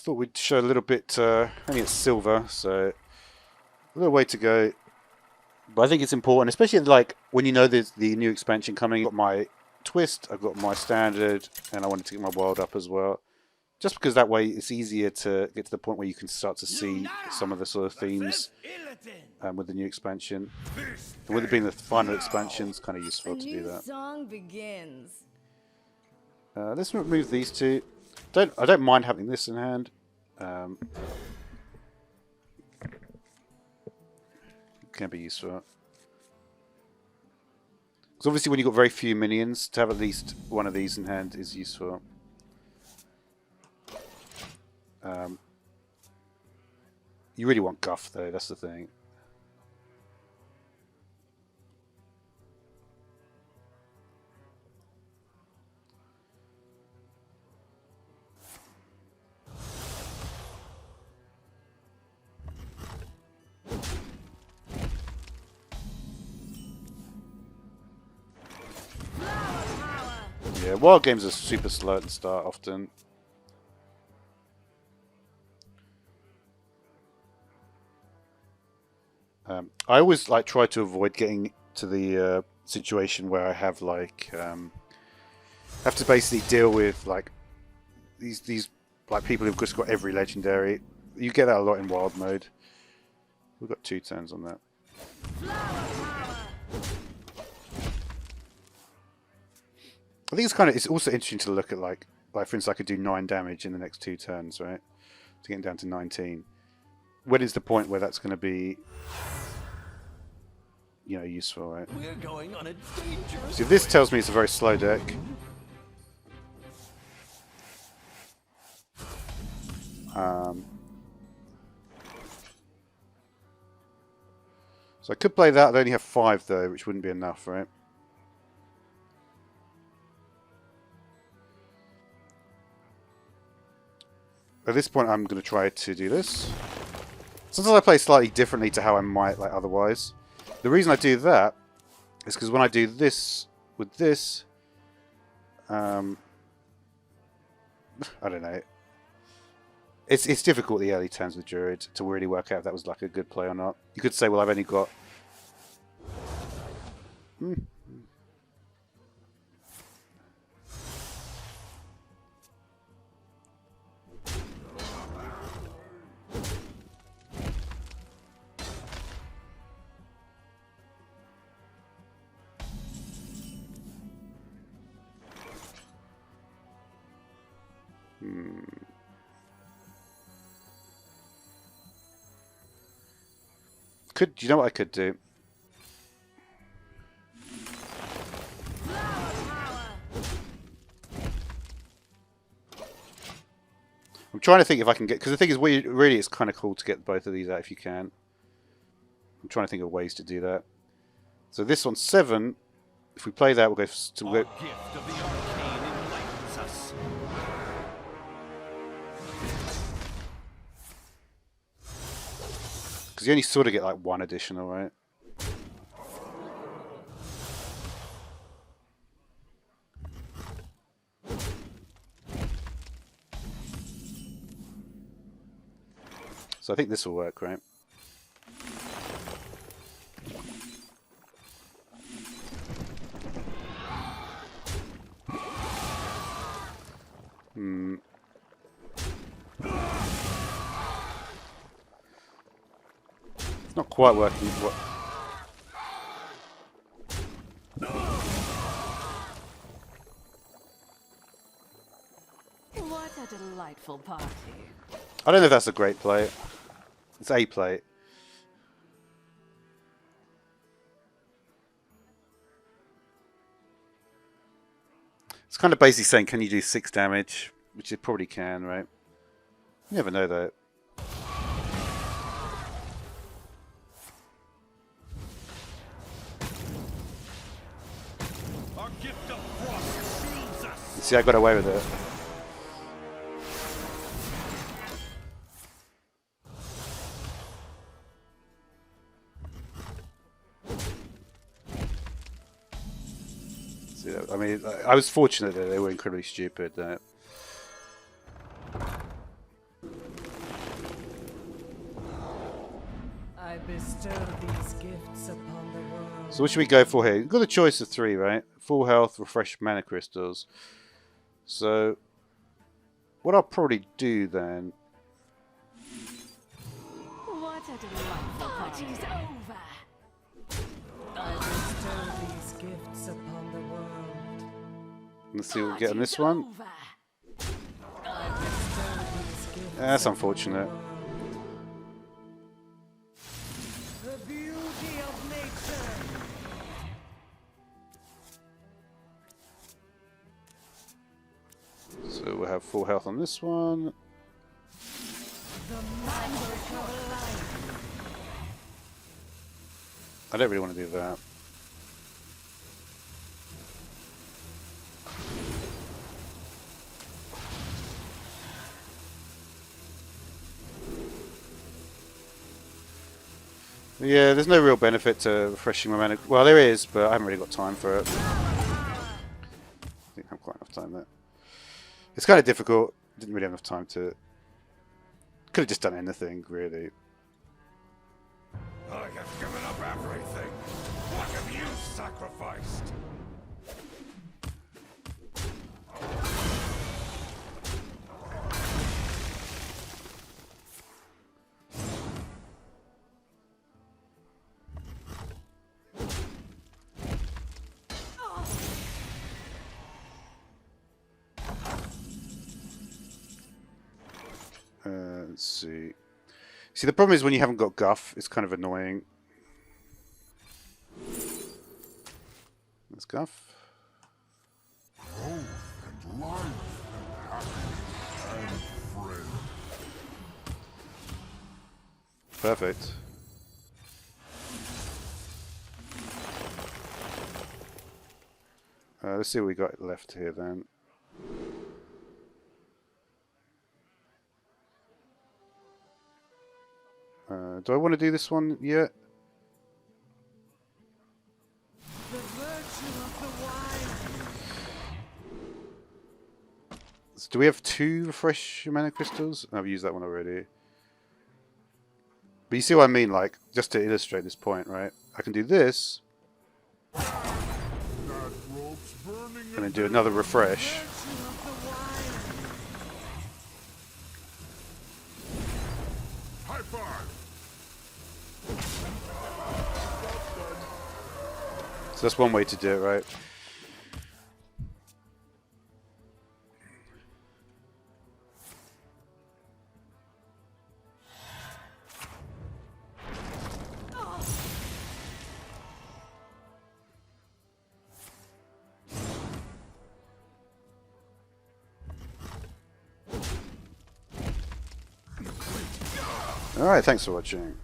thought we'd show a little bit, only it's silver, so a little way to go. But I think it's important, especially like when you know there's the new expansion coming. I've got my twist, I've got my standard, and I wanted to get my wild up as well. Just because that way it's easier to get to the point where you can start to see some of the sort of themes with the new expansion. And with it being the final expansion, it's kind of useful to do that. Song begins. Let's remove these two. I don't mind having this in hand. Can be useful. Because obviously when you've got very few minions, to have at least one of these in hand is useful. You really want guff though, that's the thing. Yeah, wild games are super slow at the start often. I always try to avoid getting to the situation where I have have to basically deal with these people who've just got every legendary. You get that a lot in wild mode. We've got 2 turns on that. I think it's also interesting to look at like for instance I could do 9 damage in the next 2 turns, right? To get down to 19. When is the point where that's going to be, you know, useful, right? We're going on a dangerous So this tells me it's a very slow deck. So I could play that. I'd only have 5 though, which wouldn't be enough, right? At this point, I'm going to try to do this. Sometimes I play slightly differently to how I might otherwise. The reason I do that is because when I do this with this, I don't know. It's difficult the early turns with Druid to really work out if that was like a good play or not. You could say, well, I've only got. Do you know what I could do? I'm trying to think if I can get, because the thing is, really, it's kind of cool to get both of these out if you can. I'm trying to think of ways to do that. So this one's 7. If we play that, we'll go to. Because you only sort of get like 1 additional, right? So I think this will work, right? It's not quite working. What a delightful party. I don't know if that's a great play. It's a play. It's kind of basically saying, can you do 6 damage? Which it probably can, right? You never know, though. Our gift of frost shields us. You see, I got away with it. See, I mean, I was fortunate that they were incredibly stupid. Bestow these gifts upon the world. So what should we go for here? We've got a choice of 3, right? Full health, refresh mana crystals. So what I'll probably do then... What a delightful party's over. I bestow these gifts upon the world. Let's see what we get on this one. Over. I bestow these gifts That's upon unfortunate. the world. The beauty of nature. So we'll have full health on this one. The magic of life. I don't really want to do that. Yeah, there's no real benefit to refreshing my mana. Well, there is, but I haven't really got time for it. I think I have quite enough time there. It's kind of difficult. Didn't really have enough time to... Could have just done anything, really. I have given up everything. What have you sacrificed? Let's see. See, the problem is when you haven't got guff, it's kind of annoying. There's guff. Growth and life and happiness and friends. Perfect. Let's see what we got left here then. Do I want to do this one yet? The virtue of the wild. So do we have 2 refresh mana crystals? I've used that one already. But you see what I mean, like, just to illustrate this point, right? I can do this, That rope's burning and then do another refresh. Virtue of the wild. high five. So that's one way to do it, right? Alright, thanks for watching.